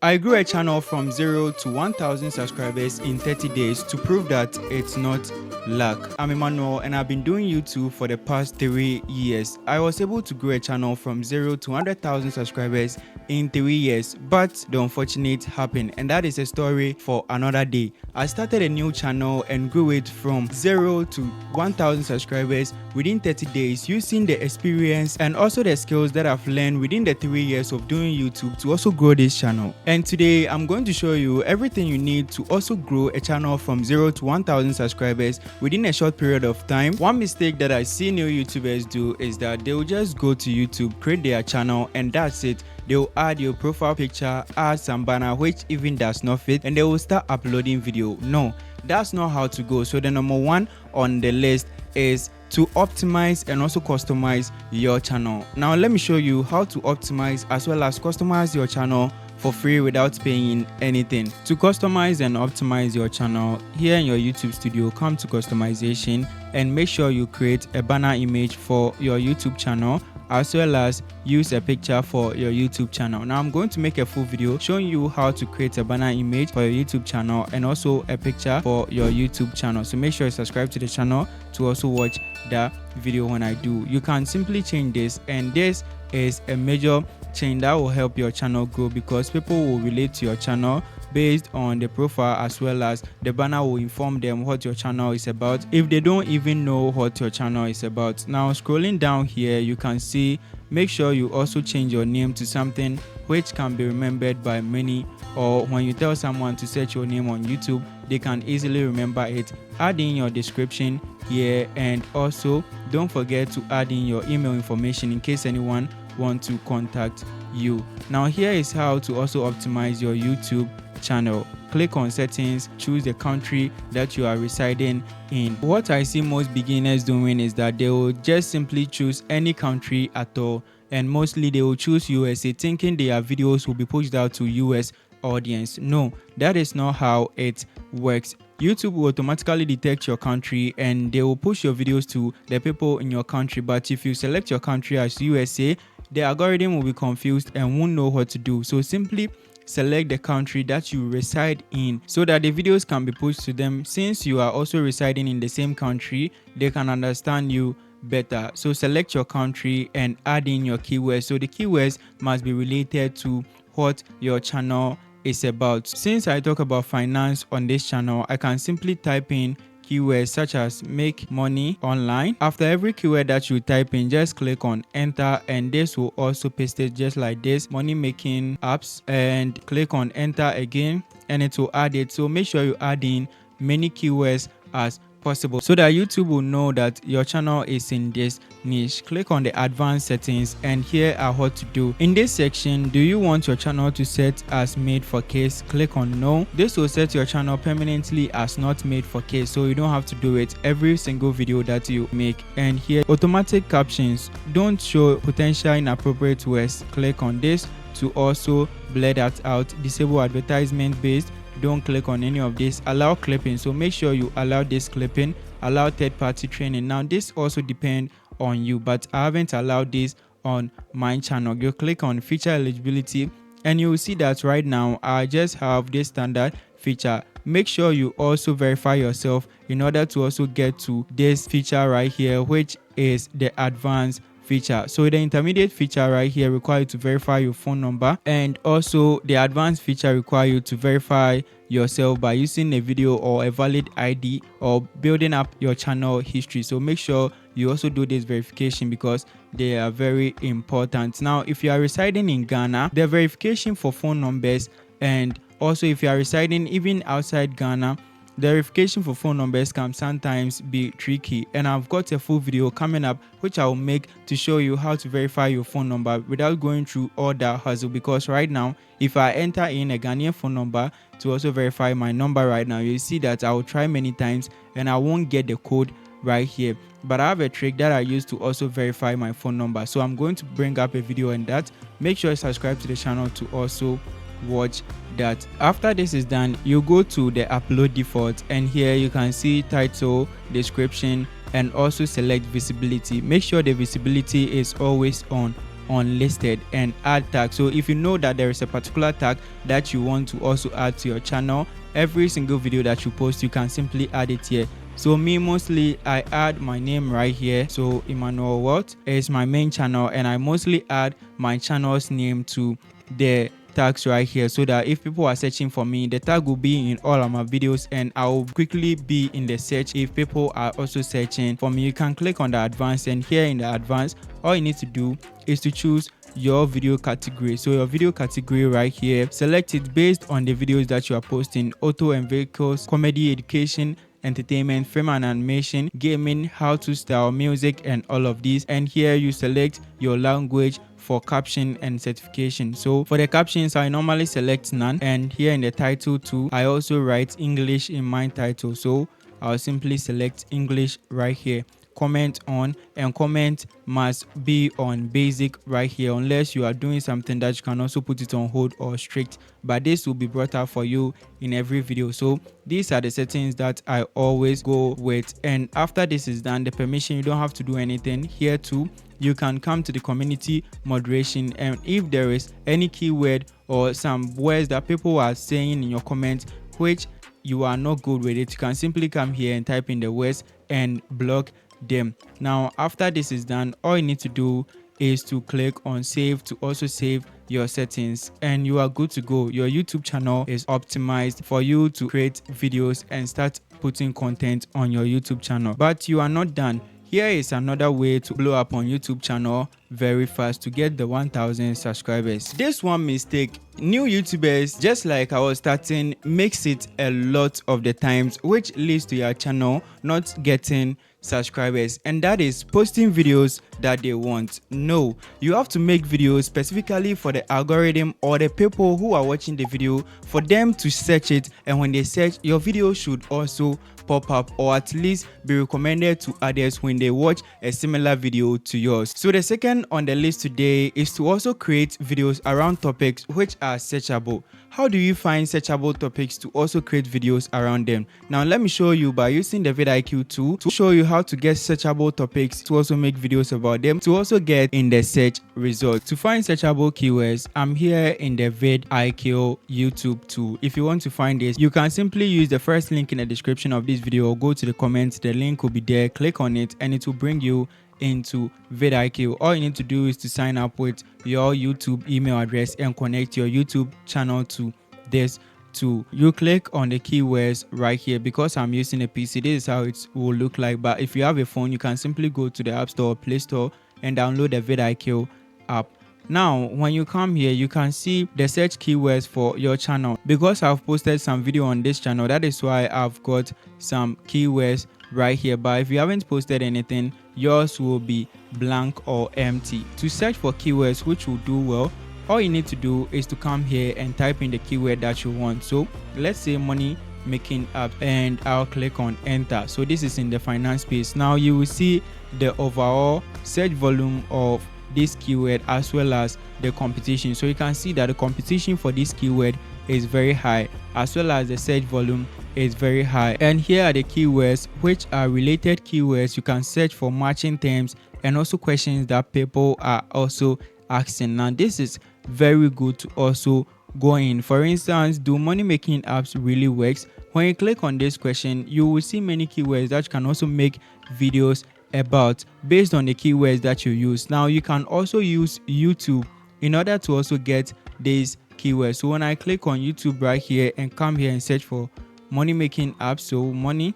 I grew a channel from 0 to 1,000 subscribers in 30 days to prove that it's not luck. I'm Emmanuel and I've been doing YouTube for the past 3 years. I was able to grow a channel from 0 to 100,000 subscribers in 3 years, but the unfortunate happened, and that is a story for another day. I started a new channel and grew it from 0 to 1,000 subscribers within 30 days using the experience and also the skills that I've learned within the 3 years of doing YouTube to also grow this channel. And today I'm going to show you everything you need to also grow a channel from 0 to 1,000 subscribers within a short period of time. One mistake that I see new YouTubers do is that they will just go to YouTube, create their channel, and that's it. They'll add your profile picture, add some banner which even does not fit, and they will start uploading video. No, that's not how to go. So the number one on the list is to optimize and also customize your channel. Now let me show you how to optimize as well as customize your channel for free without paying anything. To customize and optimize your channel, here in your YouTube studio, come to customization and make sure you create a banner image for your YouTube channel as well as use a picture for your YouTube channel. Now I'm going to make a full video showing you how to create a banner image for your YouTube channel and also a picture for your YouTube channel. So make sure you subscribe to the channel to also watch that video when I do. You can simply change this, and this is a major change that will help your channel grow because people will relate to your channel based on the profile, as well as the banner will inform them what your channel is about if they don't even know what your channel is about. Now scrolling down here, you can see make sure you also change your name to something which can be remembered by many, or when you tell someone to search your name on YouTube, they can easily remember it. Add in your description here, and also don't forget to add in your email information in case anyone want to contact you. Now here is how to also optimize your YouTube channel. Click on settings, choose the country that you are residing in. What I see most beginners doing is that they will just simply choose any country at all, and mostly they will choose USA thinking their videos will be pushed out to US audience. No, that is not how it works. YouTube will automatically detect your country and they will push your videos to the people in your country, but if you select your country as USA, the algorithm will be confused and won't know what to do. So simply select the country that you reside in so that the videos can be pushed to them. Since you are also residing in the same country, they can understand you better. So select your country and add in your keywords. So the keywords must be related to what your channel is about. Since I talk about finance on this channel, I can simply type in keywords such as make money online. After every keyword that you type in, just click on enter, and this will also paste it just like this, money making apps, and click on enter again and it will add it. So make sure you add in many keywords as possible so that YouTube will know that your channel is in this niche. Click on the advanced settings, and here are what to do. In this section, do you want your channel to set as made for kids? Click on no. This will set your channel permanently as not made for kids, so you don't have to do it every single video that you make. And here, automatic captions, don't show potential inappropriate words. Click on this to also blur that out. Disable advertisement based, don't click on any of this. Allow clipping, so make sure you allow this clipping. Allow third-party training. Now this also depends on you, but I haven't allowed this on my channel. You click on feature eligibility and you will see that right now I just have this standard feature. Make sure you also verify yourself in order to also get to this feature right here, which is the advanced feature. So the intermediate feature right here requires you to verify your phone number, and also the advanced feature requires you to verify yourself by using a video or a valid ID or building up your channel history. So make sure you also do this verification because they are very important. Now if you are residing in Ghana, the verification for phone numbers, and also if you are residing even outside Ghana, the verification for phone numbers can sometimes be tricky, and I've got a full video coming up which I will make to show you how to verify your phone number without going through all that hassle. Because right now, if I enter in a Ghanaian phone number to also verify my number right now, you see that I will try many times and I won't get the code right here. But I have a trick that I use to also verify my phone number, so I'm going to bring up a video on that. Make sure you subscribe to the channel to also watch that. After this is done, you go to the upload default, and here you can see title, description, and also select visibility. Make sure the visibility is always on. unlisted and add tag. So if you know that there is a particular tag that you want to also add to your channel, every single video that you post, you can simply add it here. So me, mostly I add my name right here. So Emmanuel what is my main channel, and I mostly add my channel's name to the tags right here, so that if people are searching for me, the tag will be in all of my videos and I will quickly be in the search if people are also searching for me. You can click on the advanced, and here in the advanced, all you need to do is to choose your video category. So your video category right here, select it based on the videos that you are posting: auto and vehicles, comedy, education, entertainment, film and animation, gaming, how to style, music, and all of these. And here you select your language for caption and certification. So for the captions, I normally select none, and here in the title too, I also write English in my title, so I'll simply select English right here. Comment on, and comment must be on basic right here, unless you are doing something that you can also put it on hold or strict, but this will be brought up for you in every video. So these are the settings that I always go with, and after this is done, the permission, you don't have to do anything here too. You can come to the community moderation, and if there is any keyword or some words that people are saying in your comments which you are not good with it, you can simply come here and type in the words and block them. Now after this is done, all you need to do is to click on save to also save your settings, and you are good to go. Your YouTube channel is optimized for you to create videos and start putting content on your YouTube channel. But you are not done. Here is another way to blow up on YouTube channel very fast to get the 1000 subscribers. This one mistake new YouTubers, just like I was starting, makes it a lot of the times, which leads to your channel not getting subscribers, and that is posting videos that they want. No, you have to make videos specifically for the algorithm or the people who are watching the video, for them to search it, and when they search, your video should also pop up, or at least be recommended to others when they watch a similar video to yours. So the second on the list today is to also create videos around topics which are searchable. How do you find searchable topics to also create videos around them? Now let me show you by using the vidIQ tool to show you how to get searchable topics to also make videos about them, to also get in the search results. To find searchable keywords, I'm here in the vidIQ YouTube tool. If you want to find this, you can simply use the first link in the description of this video, or go to the comments, the link will be there, click on it and it will bring you into vidIQ. All you need to do is to sign up with your YouTube email address and connect your YouTube channel to this tool. You click on the keywords right here. Because I'm using a PC, this is how it will look like, but if you have a phone, you can simply go to the App Store or Play Store and download the vidIQ app. Now when you come here, you can see the search keywords for your channel. Because I've posted some video on this channel, that is why I've got some keywords right here, but if you haven't posted anything, yours will be blank or empty. To search for keywords which will do well, all you need to do is to come here and type in the keyword that you want. So let's say money making app, and I'll click on enter. So this is in the finance space. Now you will see the overall search volume of this keyword as well as the competition. So you can see that the competition for this keyword is very high, as well as the search volume is very high. And here are the keywords which are related keywords. You can search for matching terms and also questions that people are also asking. Now this is very good to also go in. For instance, do money making apps really works? When you click on this question, you will see many keywords that you can also make videos about based on the keywords that you use. Now you can also use YouTube in order to also get these keywords. So when I click on YouTube right here and come here and search for money making apps, so money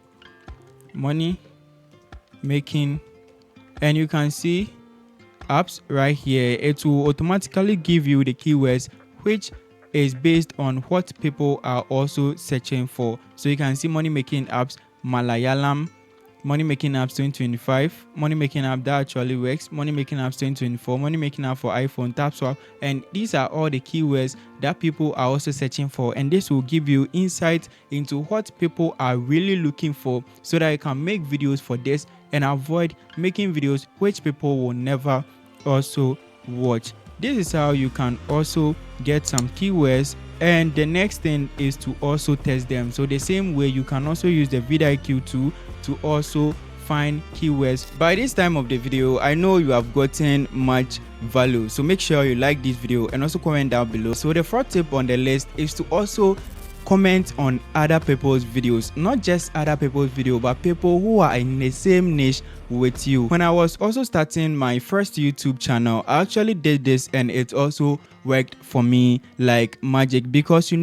making, and you can see apps right here, it will automatically give you the keywords which is based on what people are also searching for. So you can see money making apps Malayalam, money making apps 2025, money making app that actually works, money making apps 2024, money making app for iPhone, tap swap, and these are all the keywords that people are also searching for, and this will give you insight into what people are really looking for, so that you can make videos for this and avoid making videos which people will never also watch. This is how you can also get some keywords, and the next thing is to also test them. So the same way, you can also use the vidIQ tool to also find keywords. By this time of the video, I know you have gotten much value. So make sure you like this video and also comment down below. So the fourth tip on the list is to also comment on other people's videos, not just other people's video, but people who are in the same niche with you. When I was also starting my first YouTube channel, I actually did this and it also worked for me like magic, because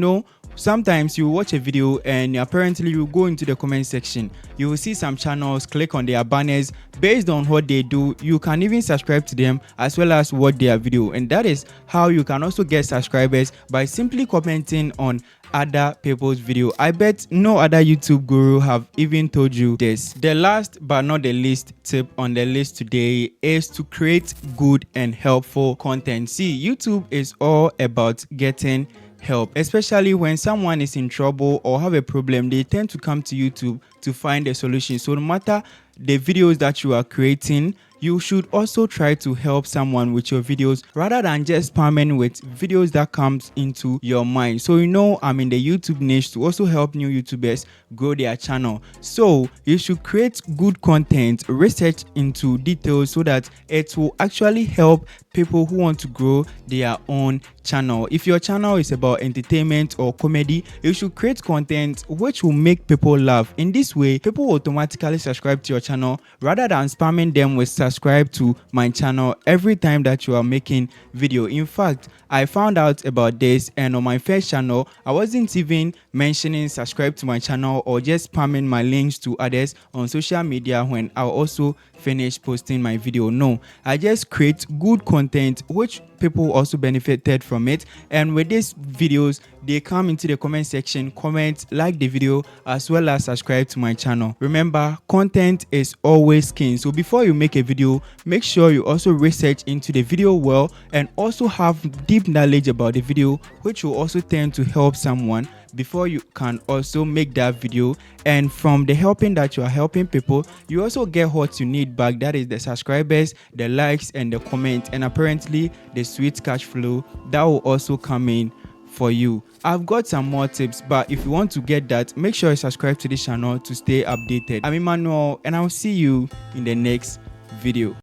sometimes you watch a video and apparently you go into the comment section, you will see some channels, click on their banners. Based on what they do, you can even subscribe to them as well as watch their video, and that is how you can also get subscribers, by simply commenting on other people's video. I bet no other YouTube guru have even told you this. The last but not the least tip on the list today is to create good and helpful content. See, YouTube is all about getting help, especially when someone is in trouble or have a problem. They tend to come to YouTube to find a solution. So no matter the videos that you are creating, you should also try to help someone with your videos rather than just spamming with videos that comes into your mind. So I'm in the YouTube niche to also help new YouTubers grow their channel. So you should create good content, research into details so that it will actually help people who want to grow their own channel. If your channel is about entertainment or comedy, you should create content which will make people laugh. In this way, people will automatically subscribe to your channel rather than spamming them with subscribe to my channel every time that you are making video. In fact, I found out about this, and on my first channel, I wasn't even mentioning subscribe to my channel or just spamming my links to others on social media when I also finish posting my video. No, I just create good content which people also benefited from it, and with these videos they come into the comment section, comment, like the video, as well as subscribe to my channel. Remember, content is always king. So before you make a video, make sure you also research into the video well and also have deep knowledge about the video, which will also tend to help someone before you can also make that video. And from the helping that you are helping people, you also get what you need back, that is the subscribers, the likes, and the comments, and apparently the sweet cash flow that will also come in for you. I've got some more tips, but if you want to get that, make sure you subscribe to this channel to stay updated. I'm Emmanuel, and I'll see you in the next video.